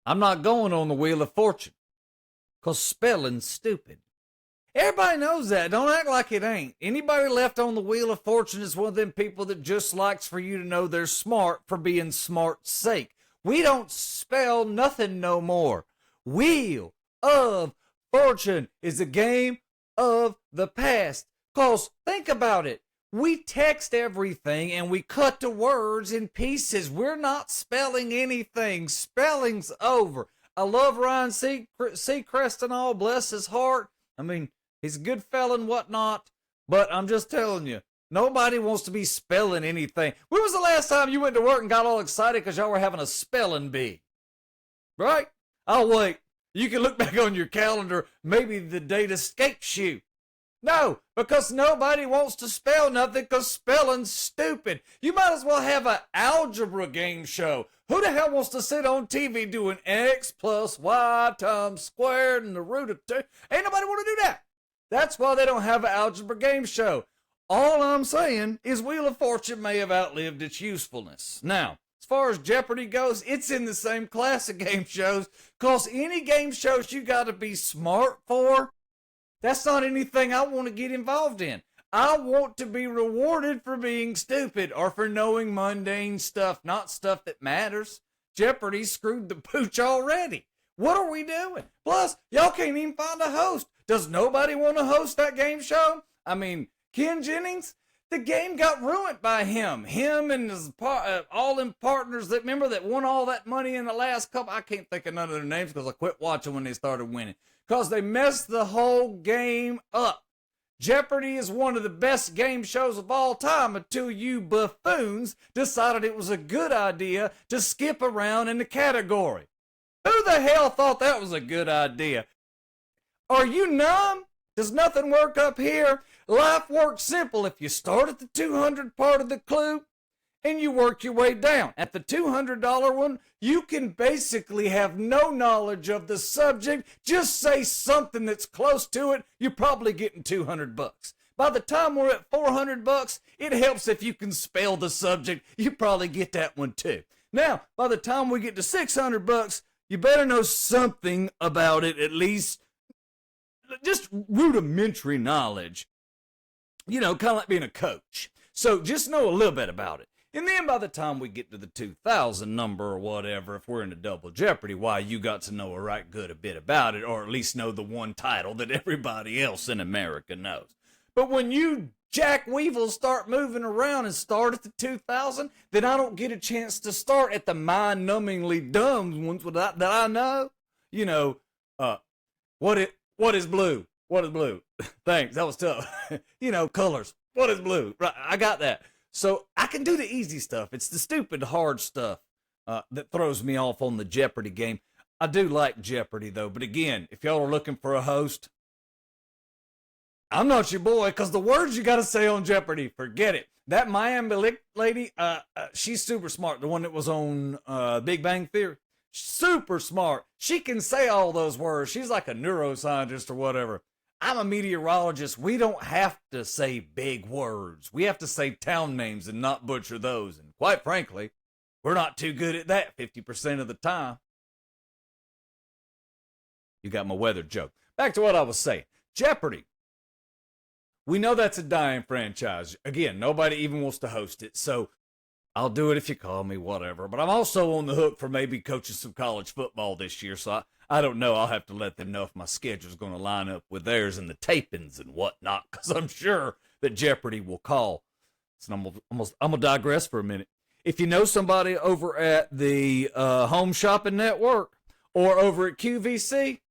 I'm not going on the Wheel of Fortune, 'cause spelling's stupid. Everybody knows that. Don't act like it ain't. Anybody left on the Wheel of Fortune is one of them people that just likes for you to know they're smart for being smart's sake. We don't spell nothing no more. Wheel of Fortune is a game of the past. 'Cause think about it. We text everything and we cut the words in pieces. We're not spelling anything. Spelling's over. I love Ryan Seacrest and all, bless his heart. I mean, he's a good fella and whatnot, but I'm just telling you, nobody wants to be spelling anything. When was the last time you went to work and got all excited because y'all were having a spelling bee? Right? I'll wait. You can look back on your calendar. Maybe the date escapes you. No, because nobody wants to spell nothing because spelling's stupid. You might as well have an algebra game show. Who the hell wants to sit on TV doing X plus Y times squared and the root of 2? Ain't nobody want to do that. That's why they don't have an algebra game show. All I'm saying is Wheel of Fortune may have outlived its usefulness. Now, as far as Jeopardy goes, it's in the same class of game shows, because any game shows you got to be smart for, that's not anything I want to get involved in. I want to be rewarded for being stupid or for knowing mundane stuff, not stuff that matters. Jeopardy screwed the pooch already. What are we doing? Plus, y'all can't even find a host. Does nobody want to host that game show? I mean, Ken Jennings, the game got ruined by him. Him and his all them partners that remember that won all that money in the last couple. I can't think of none of their names because I quit watching when they started winning. Because they messed the whole game up. Jeopardy is one of the best game shows of all time until you buffoons decided it was a good idea to skip around in the category. Who the hell thought that was a good idea? Are you numb? Does nothing work up here? Life works simple. If you start at the 200 part of the clue and you work your way down. At the $200 one, you can basically have no knowledge of the subject. Just say something that's close to it. You're probably getting $200. By the time we're at $400, it helps if you can spell the subject. You probably get that one too. Now, by the time we get to $600, you better know something about it, at least just rudimentary knowledge. You know, kind of like being a coach. So just know a little bit about it. And then by the time we get to the 2,000 number or whatever, if we're in a double Jeopardy, why, you got to know a right good a bit about it, or at least know the one title that everybody else in America knows. But when you Jack Weevils start moving around and start at the 2,000, then I don't get a chance to start at the mind-numbingly dumb ones that I know. You know, what is blue? What is blue? Thanks, that was tough. You know, colors. What is blue? Right, I got that. So I can do the easy stuff. It's the stupid hard stuff that throws me off on the Jeopardy game. I do like Jeopardy, though. But again, if y'all are looking for a host, I'm not your boy, because the words you got to say on Jeopardy, forget it. That Miami lady, she's super smart. The one that was on Big Bang Theory. Super smart. She can say all those words. She's like a neuroscientist or whatever. I'm a meteorologist. We don't have to say big words. We have to say town names and not butcher those. And quite frankly, we're not too good at that 50% of the time. You got my weather joke. Back to what I was saying. Jeopardy. We know that's a dying franchise. Again, nobody even wants to host it. So I'll do it if you call me, whatever. But I'm also on the hook for maybe coaching some college football this year. So I don't know. I'll have to let them know if my schedule's going to line up with theirs and the tapings and whatnot, because I'm sure that Jeopardy will call. So I'm going to digress for a minute. If you know somebody over at the Home Shopping Network or over at QVC,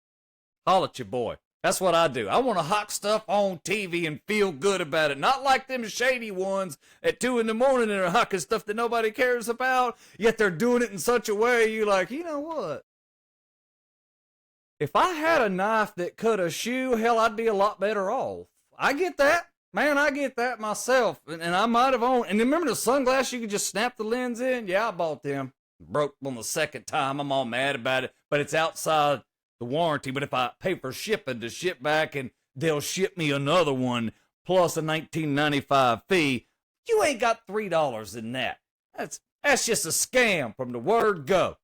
holla at your boy. That's what I do. I want to hawk stuff on TV and feel good about it. Not like them shady ones at 2 in the morning and are hawking stuff that nobody cares about, yet they're doing it in such a way you're like, you know what? If I had a knife that cut a shoe, hell, I'd be a lot better off. I get that. Man, I get that myself. And I might have owned. And remember the sunglasses you could just snap the lens in? Yeah, I bought them. Broke on the second time. I'm all mad about it. But it's outside the warranty. But if I pay for shipping to ship back and they'll ship me another one plus a $19.95 fee, you ain't got $3 in that. That's just a scam from the word go.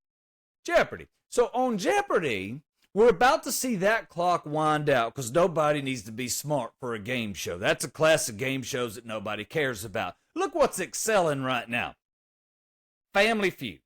Jeopardy. So on Jeopardy, we're about to see that clock wind out because nobody needs to be smart for a game show. That's a class of game shows that nobody cares about. Look what's excelling right now. Family Feud.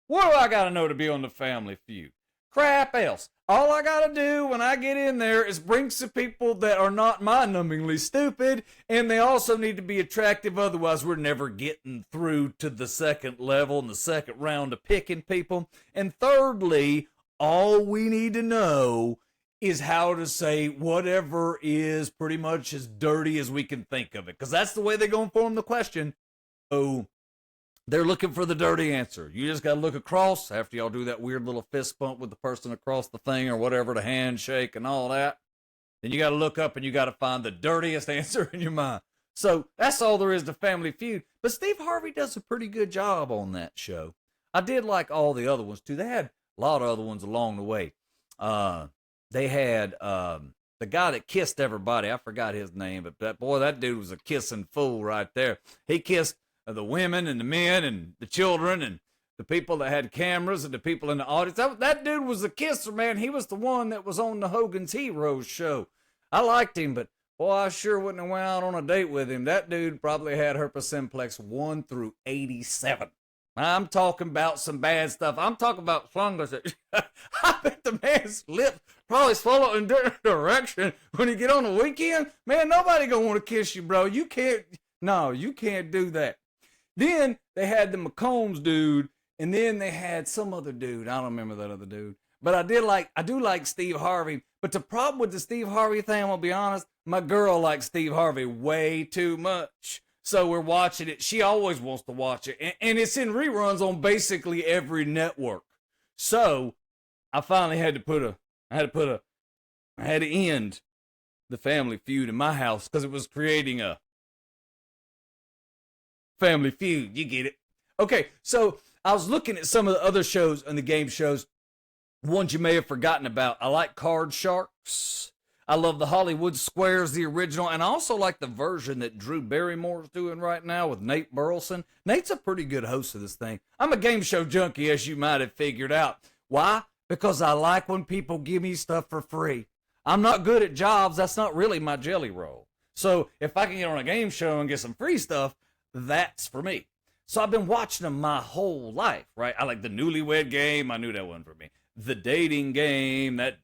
What do I got to know to be on the Family Feud? Crap else. All I got to do when I get in there is bring some people that are not mind-numbingly stupid, and they also need to be attractive. Otherwise, we're never getting through to the second level and the second round of picking people. And thirdly, all we need to know is how to say whatever is pretty much as dirty as we can think of it, because that's the way they're going to form the question. So they're looking for the dirty answer. You just got to look across after y'all do that weird little fist bump with the person across the thing or whatever, the handshake and all that. Then you got to look up and you got to find the dirtiest answer in your mind. So that's all there is to Family Feud. But Steve Harvey does a pretty good job on that show. I did like all the other ones too. They had a lot of other ones along the way. They had the guy that kissed everybody. I forgot his name, but that dude was a kissing fool right there. He kissed the women and the men and the children and the people that had cameras and the people in the audience. That dude was a kisser, man. He was the one that was on the Hogan's Heroes show. I liked him, but boy, I sure wouldn't have went out on a date with him. That dude probably had herpes simplex 1 through 87. I'm talking about some bad stuff. I'm talking about fungus. I bet the man's lips probably swallow in different direction when you get on the weekend. Man, nobody gonna want to kiss you, bro. You can't do that. Then they had the McCombs dude, and then they had some other dude. I don't remember that other dude. But I do like Steve Harvey. But the problem with the Steve Harvey thing, I'm gonna be honest, my girl likes Steve Harvey way too much. So we're watching it. She always wants to watch it. And it's in reruns on basically every network. So I finally had to end the Family Feud in my house because it was creating a Family Feud. You get it? Okay, so I was looking at some of the other shows and the game shows, ones you may have forgotten about. I like Card Sharks. I love the Hollywood Squares, the original, and I also like the version that Drew Barrymore's doing right now with Nate Burleson. Nate's a pretty good host of this thing. I'm a game show junkie, as you might have figured out. Why? Because I like when people give me stuff for free. I'm not good at jobs. That's not really my jelly roll. So if I can get on a game show and get some free stuff, that's for me. So I've been watching them my whole life, right? I like the Newlywed Game. I knew that wasn't for me. The Dating Game, that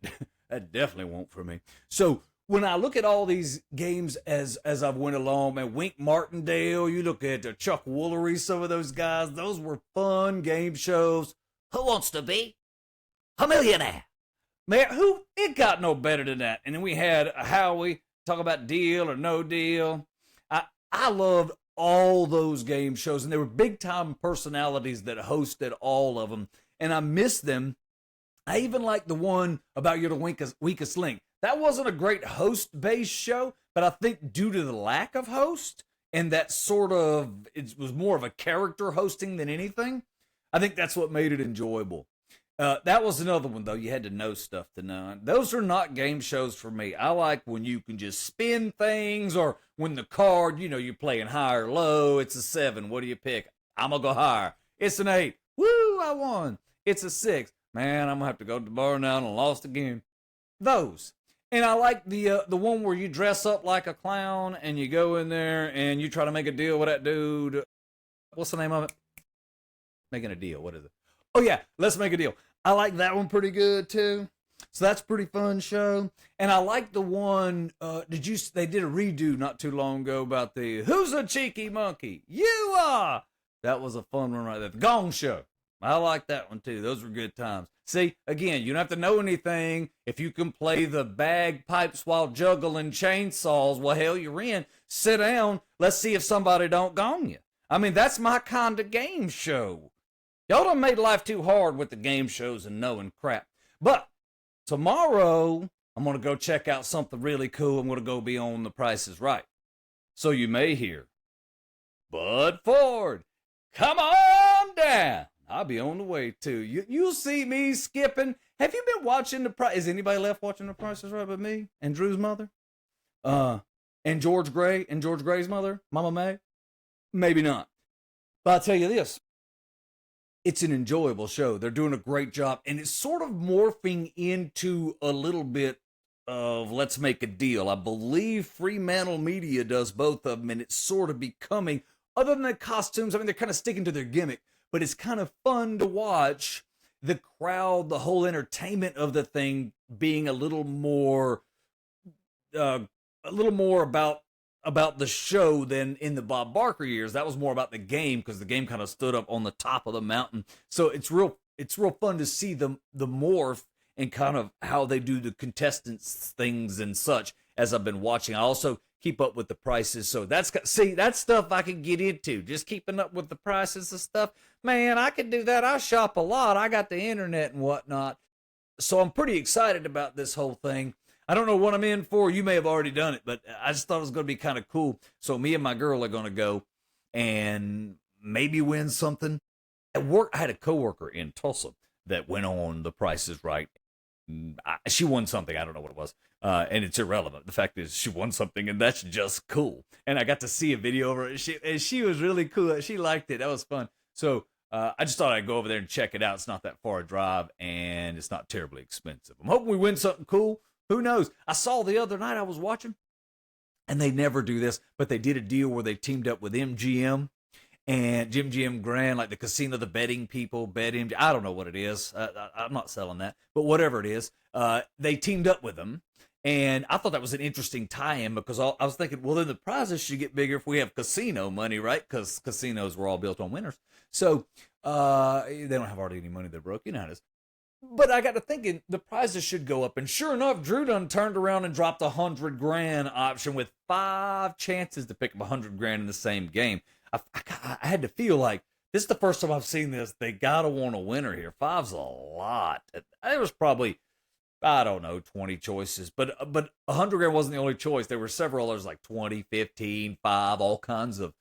definitely won't for me. So when I look at all these games as I've went along, man, Wink Martindale, you look at Chuck Woolery, some of those guys, those were fun game shows. Who Wants to Be a Millionaire? Man, it got no better than that. And then we had Howie talk about Deal or No Deal. I loved all those game shows, and they were big time personalities that hosted all of them, and I miss them. I even like the one about You're the Weakest Link. That wasn't a great host-based show, but I think due to the lack of host and that it was more of a character hosting than anything, I think that's what made it enjoyable. That was another one, though. You had to know stuff to know. Those are not game shows for me. I like when you can just spin things, or when the card, you're playing high or low. It's a 7. What do you pick? I'm going to go higher. It's an 8. Woo, I won. It's a 6. Man, I'm going to have to go to the bar now and I lost again. Those. And I like the one where you dress up like a clown and you go in there and you try to make a deal with that dude. What's the name of it? Making a deal. What is it? Oh, yeah. Let's Make a Deal. I like that one pretty good, too. So that's a pretty fun show. And I like the one, they did a redo not too long ago about the Who's a Cheeky Monkey? You are! That was a fun one right there. The Gong Show. I like that one, too. Those were good times. See, again, you don't have to know anything. If you can play the bagpipes while juggling chainsaws, well, hell, you're in. Sit down. Let's see if somebody don't gong you. I mean, that's my kind of game show. Y'all done made life too hard with the game shows and knowing crap. But tomorrow, I'm going to go check out something really cool. I'm going to go be on The Price is Right. So you may hear, Bud Ford, come on down. I'll be on the way, too. You'll see me skipping. Have you been watching The Price? Is anybody left watching The Price is Right but me and Drew's mother? And George Gray and George Gray's mother, Mama May? Maybe not. But I'll tell you this. it's an enjoyable show. They're doing a great job, and it's sort of morphing into a little bit of Let's Make a Deal. I believe Fremantle Media does both of them, and it's sort of becoming, other than the costumes, I mean, they're kind of sticking to their gimmick, but it's kind of fun to watch the crowd, the whole entertainment of the thing being a little more about the show than in the Bob Barker years. That was more about the game, because the game kind of stood up on the top of the mountain. So it's real fun to see the morph and kind of how they do the contestants things and such as I've been watching. I also keep up with the prices. So that's stuff I can get into. Just keeping up with the prices of stuff. Man, I can do that. I shop a lot. I got the internet and whatnot. So I'm pretty excited about this whole thing. I don't know what I'm in for. You may have already done it, but I just thought it was going to be kind of cool. So me and my girl are going to go and maybe win something. At work, I had a coworker in Tulsa that went on The Price is Right. She won something. I don't know what it was. And it's irrelevant. The fact is she won something, and that's just cool. And I got to see a video of her. And she was really cool. She liked it. That was fun. So I just thought I'd go over there and check it out. It's not that far a drive, and it's not terribly expensive. I'm hoping we win something cool. Who knows? I saw the other night I was watching, and they never do this, but they did a deal where they teamed up with MGM and Jim Grand, like the casino, the betting people, BetMGM. I don't know what it is. I'm not selling that, but whatever it is, they teamed up with them. And I thought that was an interesting tie-in, because I was thinking, well, then the prizes should get bigger if we have casino money, right? Because casinos were all built on winners. So they don't have hardly any money. They're broke. You know how it is. But I got to thinking the prizes should go up. And sure enough, Drew done turned around and dropped $100,000 option with 5 chances to pick up $100,000 in the same game. I had to feel like this is the first time I've seen this. They got to want a winner here. 5's a lot. There was probably, I don't know, 20 choices. But $100,000 wasn't the only choice. There were several others like 20, 15, 5, all kinds of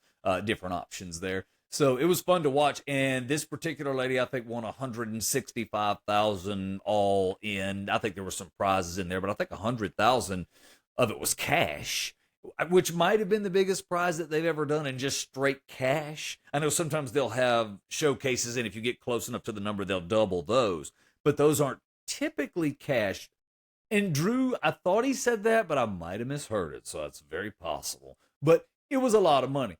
different options there. So it was fun to watch, and this particular lady, I think, won $165,000 all in. I think there were some prizes in there, but I think $100,000 of it was cash, which might have been the biggest prize that they've ever done in just straight cash. I know sometimes they'll have showcases, and if you get close enough to the number, they'll double those, but those aren't typically cash. And Drew, I thought he said that, but I might have misheard it, so that's very possible. But it was a lot of money.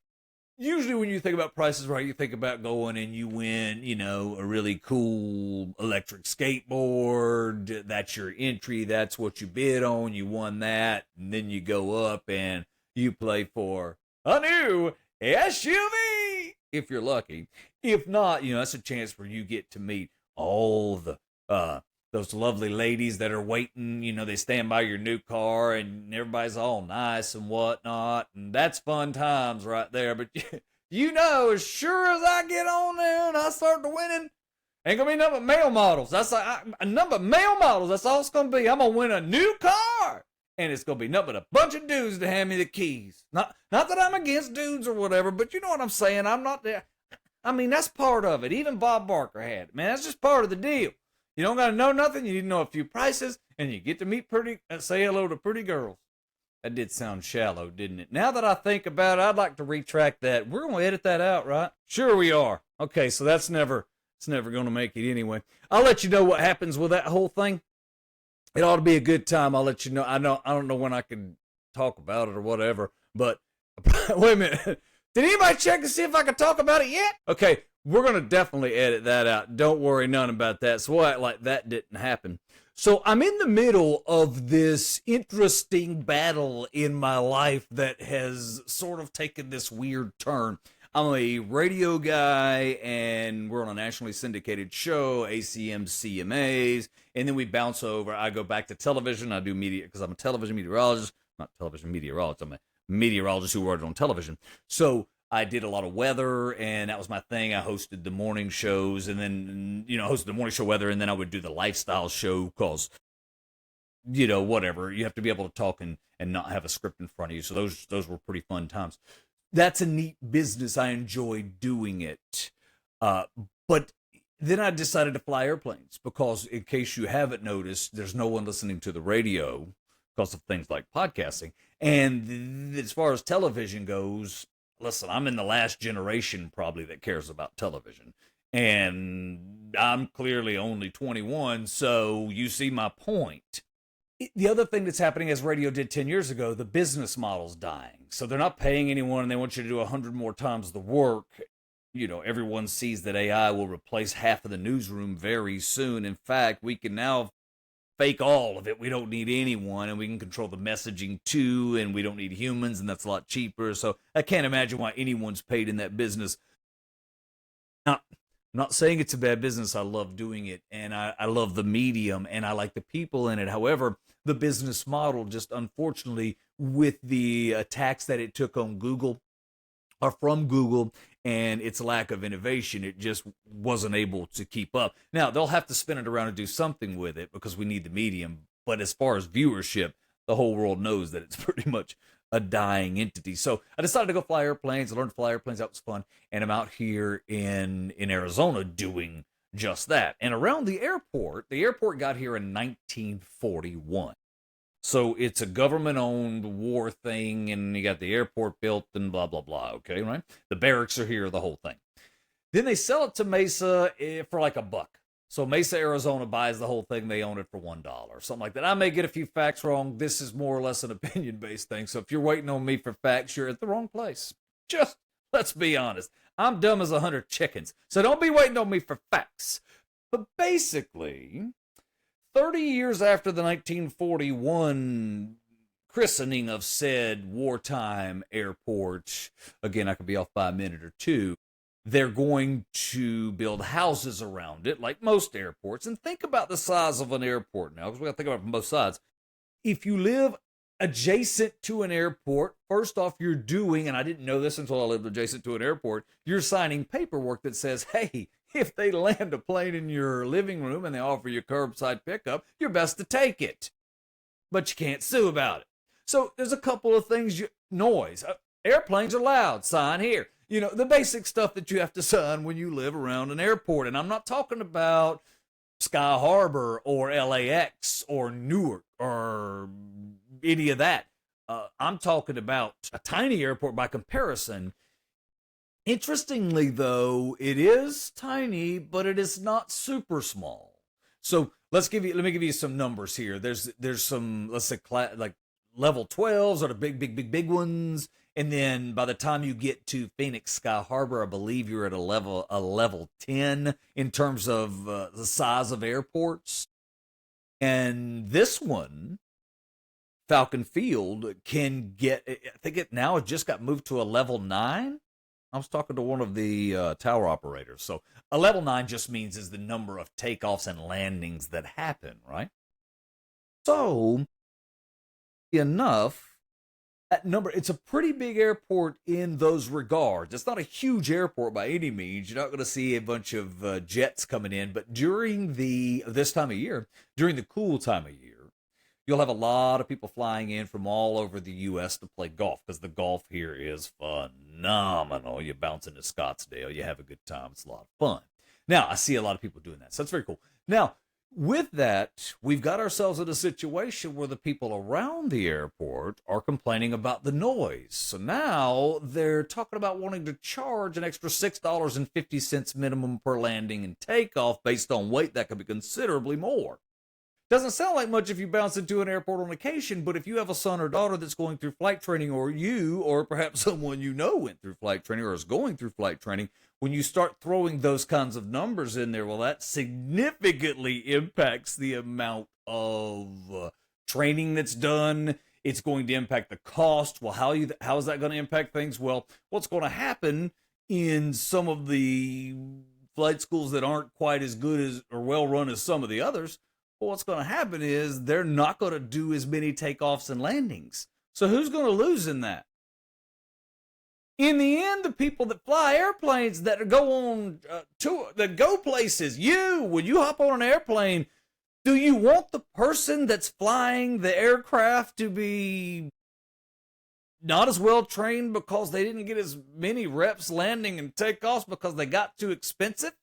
Usually when you think about Prices Right, you think about going and you win, a really cool electric skateboard. That's your entry. That's what you bid on. You won that. And then you go up and you play for a new SUV, if you're lucky. If not, that's a chance where you get to meet all the those lovely ladies that are waiting. They stand by your new car, and everybody's all nice and whatnot, and that's fun times right there. But as sure as I get on there and I start to winning, ain't gonna be nothing but male models. That's like a number of male models. That's all it's gonna be. I'm gonna win a new car, and it's gonna be nothing but a bunch of dudes to hand me the keys. Not that I'm against dudes or whatever, but you know what I'm saying. I'm not there. I mean, that's part of it. Even Bob Barker had it. Man, that's just part of the deal. You don't got to know nothing. You need to know a few prices, and you get to meet say hello to pretty girls. That did sound shallow, didn't it? Now that I think about it, I'd like to retract that. We're going to edit that out, right? Sure we are. Okay, so it's never going to make it anyway. I'll let you know what happens with that whole thing. It ought to be a good time. I'll let you know. I don't know when I can talk about it or whatever, but wait a minute. Did anybody check to see if I could talk about it yet? Okay. We're going to definitely edit that out. Don't worry none about that. So we'll act like that didn't happen. So I'm in the middle of this interesting battle in my life that has sort of taken this weird turn. I'm a radio guy, and we're on a nationally syndicated show, ACM CMAs, and then we bounce over. I go back to television. I do media because I'm a television meteorologist. Not television meteorologist. I'm a meteorologist who worked on television. So I did a lot of weather, and that was my thing. I hosted the morning shows, and then, hosted the morning show weather, and then I would do the lifestyle show because, whatever. You have to be able to talk and not have a script in front of you. So those were pretty fun times. That's a neat business. I enjoy doing it. But then I decided to fly airplanes because, in case you haven't noticed, there's no one listening to the radio because of things like podcasting. And as far as television goes, listen, I'm in the last generation probably that cares about television. And I'm clearly only 21, so you see my point. The other thing that's happening, as radio did 10 years ago, the business model's dying. So they're not paying anyone, and they want you to do 100 more times the work. Everyone sees that AI will replace half of the newsroom very soon. In fact, we can now fake all of it. We don't need anyone, and we can control the messaging too, and we don't need humans, and that's a lot cheaper. So I can't imagine why anyone's paid in that business. Now, I'm not saying it's a bad business. I love doing it, and I love the medium, and I like the people in it. However, the business model, just unfortunately, with the attacks that it took on Google or from Google and its lack of innovation, it just wasn't able to keep up. Now, they'll have to spin it around and do something with it because we need the medium. But as far as viewership, the whole world knows that it's pretty much a dying entity. So I decided to go fly airplanes. I learned to fly airplanes. That was fun. And I'm out here in Arizona doing just that. And around the airport got here in 1941. So it's a government-owned war thing, and you got the airport built and blah, blah, blah. Okay, right? The barracks are here, the whole thing. Then they sell it to Mesa for like $1. So Mesa, Arizona buys the whole thing. They own it for $1, something like that. I may get a few facts wrong. This is more or less an opinion-based thing. So if you're waiting on me for facts, you're at the wrong place. Just let's be honest. I'm dumb as 100 chickens. So don't be waiting on me for facts. But basically, 30 years after the 1941 christening of said wartime airport, again, I could be off by a minute or two, they're going to build houses around it, like most airports. And think about the size of an airport now, because we got to think about it from both sides. If you live adjacent to an airport, first off, you're doing, and I didn't know this until I lived adjacent to an airport, you're signing paperwork that says, hey, if they land a plane in your living room and they offer you curbside pickup, you're best to take it. But you can't sue about it. So there's a couple of things. Noise. Airplanes are loud. Sign here. The basic stuff that you have to sign when you live around an airport. And I'm not talking about Sky Harbor or LAX or Newark or any of that. I'm talking about a tiny airport by comparison. Interestingly, though, it is tiny, but it is not super small. So let me give you some numbers here. There's some, let's say, like level 12s are the big ones. And then by the time you get to Phoenix Sky Harbor, I believe you're at a level 10 in terms of the size of airports. And this one, Falcon Field, can get, I think it now just got moved to a level 9. I was talking to one of the tower operators. So a level 9 just means is the number of takeoffs and landings that happen, right? So enough, that number, it's a pretty big airport in those regards. It's not a huge airport by any means. You're not going to see a bunch of jets coming in, but during this time of year, during the cool time of year, you'll have a lot of people flying in from all over the U.S. to play golf, because the golf here is phenomenal. You bounce into Scottsdale, you have a good time. It's a lot of fun. Now, I see a lot of people doing that, so that's very cool. Now, with that, we've got ourselves in a situation where the people around the airport are complaining about the noise. So now they're talking about wanting to charge an extra $6.50 minimum per landing and takeoff based on weight. That could be considerably more. Doesn't sound like much if you bounce into an airport on occasion, but if you have a son or daughter that's going through flight training, or you, or perhaps someone you know went through flight training or is going through flight training, when you start throwing those kinds of numbers in there, well, that significantly impacts the amount of training that's done. It's going to impact the cost. Well, how is that going to impact things? Well, what's going to happen in some of the flight schools that aren't quite as good as or well run as some of the others? Well, what's going to happen is they're not going to do as many takeoffs and landings. So who's going to lose in that? In the end, the people that fly airplanes that go on tour, that go places, when you hop on an airplane, do you want the person that's flying the aircraft to be not as well trained because they didn't get as many reps landing and takeoffs because they got too expensive?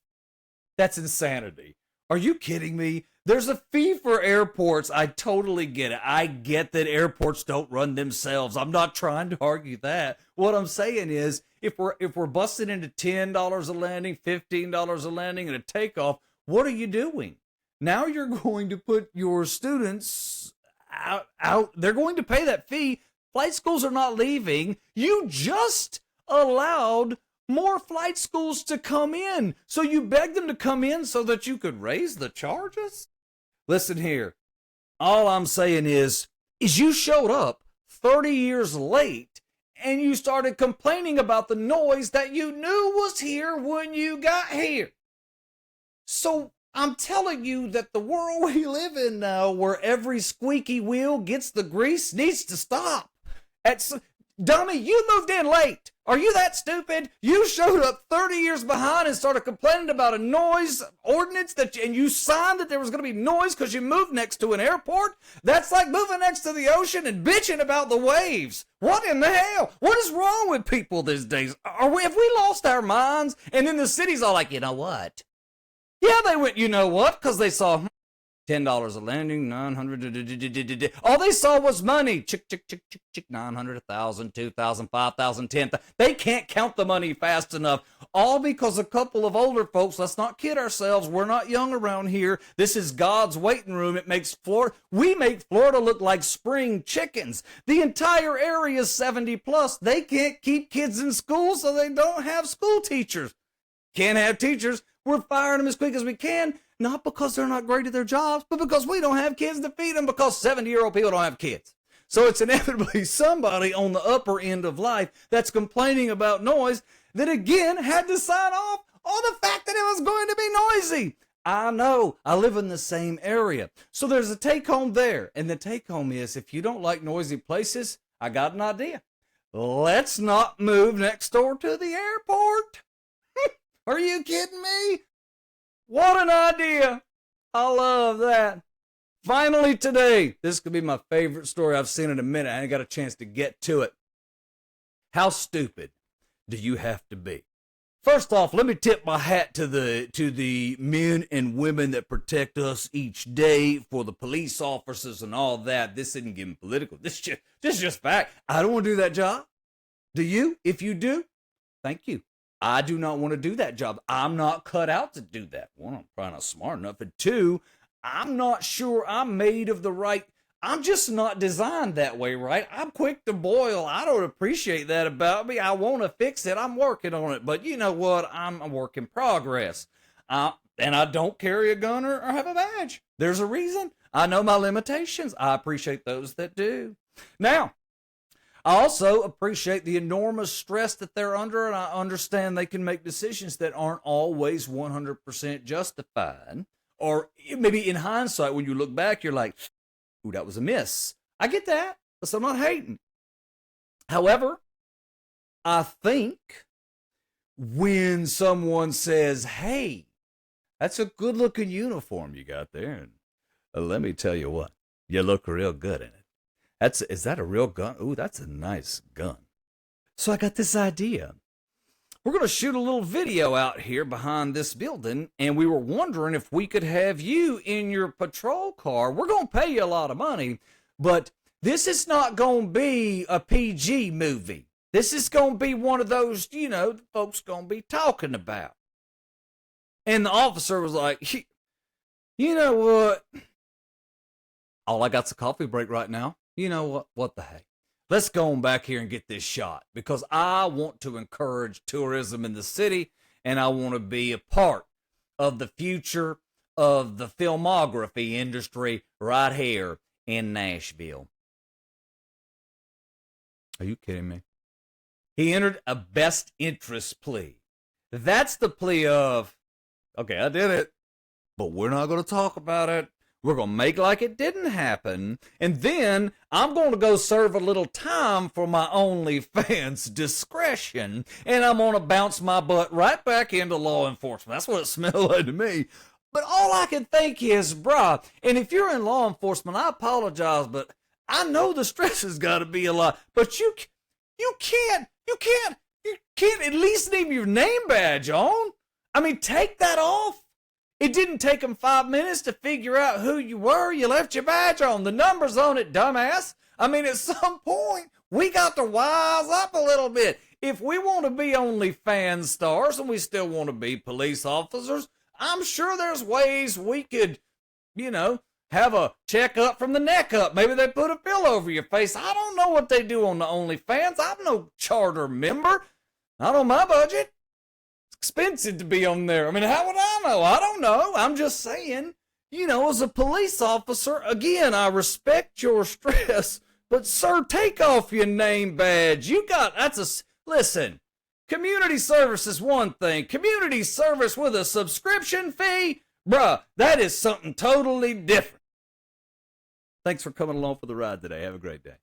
That's insanity. Are you kidding me? There's a fee for airports. I totally get it. I get that airports don't run themselves. I'm not trying to argue that. What I'm saying is, if we're busting into $10 a landing, $15 a landing, and a takeoff, what are you doing? Now you're going to put your students out. They're going to pay that fee. Flight schools are not leaving. You just allowed more flight schools to come in. So you begged them to come in so that you could raise the charges? Listen here. All I'm saying is you showed up 30 years late and you started complaining about the noise that you knew was here when you got here. So I'm telling you that the world we live in now, where every squeaky wheel gets the grease, needs to stop. Dummy, you moved in late. Are you that stupid? You showed up 30 years behind and started complaining about a noise ordinance and you signed that there was going to be noise because you moved next to an airport? That's like moving next to the ocean and bitching about the waves. What in the hell? What is wrong with people these days? Have we lost our minds? And then the city's all like, you know what? Yeah, they went, you know what? Because they saw $10 a landing, 900. All they saw was money. Chick, 900, 1,000, 2,000, 5,000, 10,000. They can't count the money fast enough. All because a couple of older folks, let's not kid ourselves, we're not young around here. This is God's waiting room. It makes Florida, we make Florida look like spring chickens. The entire area is 70 plus. They can't keep kids in school, so they don't have school teachers. Can't have teachers. We're firing them as quick as we can. Not because they're not great at their jobs, but because we don't have kids to feed them, because 70-year-old people don't have kids. So it's inevitably somebody on the upper end of life that's complaining about noise that, again, had to sign off on the fact that it was going to be noisy. I know. I live in the same area. So there's a take-home there. And the take-home is, if you don't like noisy places, I got an idea. Let's not move next door to the airport. Are you kidding me? What an idea. I love that. Finally today, this could be my favorite story I've seen in a minute. I ain't got a chance to get to it. How stupid do you have to be? First off, let me tip my hat to the men and women that protect us each day, for the police officers and all that. This isn't getting political. This is just fact. I don't want to do that job. Do you? If you do, thank you. I do not want to do that job. I'm not cut out to do that. One, I'm probably not smart enough. And two, I'm not sure I'm made of the right. I'm just not designed that way, right? I'm quick to boil. I don't appreciate that about me. I want to fix it. I'm working on it. But you know what? I'm a work in progress. And I don't carry a gun or have a badge. There's a reason. I know my limitations. I appreciate those that do. Now, I also appreciate the enormous stress that they're under, and I understand they can make decisions that aren't always 100% justified. Or maybe in hindsight, when you look back, you're like, ooh, that was a miss. I get that, so I'm not hating. However, I think when someone says, hey, that's a good-looking uniform you got there, and let me tell you what, you look real good in it. Is that a real gun? Ooh, that's a nice gun. So I got this idea. We're going to shoot a little video out here behind this building, and we were wondering if we could have you in your patrol car. We're going to pay you a lot of money, but this is not going to be a PG movie. This is going to be one of those, the folks going to be talking about. And the officer was like, you know what? All I got's a coffee break right now. You know what? What the heck? Let's go on back here and get this shot, because I want to encourage tourism in the city, and I want to be a part of the future of the filmography industry right here in Nashville. Are you kidding me? He entered a best interest plea. That's the plea of, okay, I did it, but we're not going to talk about it. We're going to make like it didn't happen. And then I'm going to go serve a little time for my OnlyFans discretion. And I'm going to bounce my butt right back into law enforcement. That's what it smelled like to me. But all I can think is, brah, and if you're in law enforcement, I apologize, but I know the stress has got to be a lot. But you can't at least leave your name badge on. I mean, take that off. It didn't take them 5 minutes to figure out who you were. You left your badge on. The number's on it, dumbass. I mean, at some point, we got to wise up a little bit. If we want to be OnlyFans stars and we still want to be police officers, I'm sure there's ways we could, have a checkup from the neck up. Maybe they put a pillow over your face. I don't know what they do on the OnlyFans. I'm no charter member. Not on my budget. It's expensive to be on there. I mean, how would I know? I don't know. I'm just saying, as a police officer, again, I respect your stress, but sir, take off your name badge. Listen, community service is one thing. Community service with a subscription fee, bruh, that is something totally different. Thanks for coming along for the ride today. Have a great day.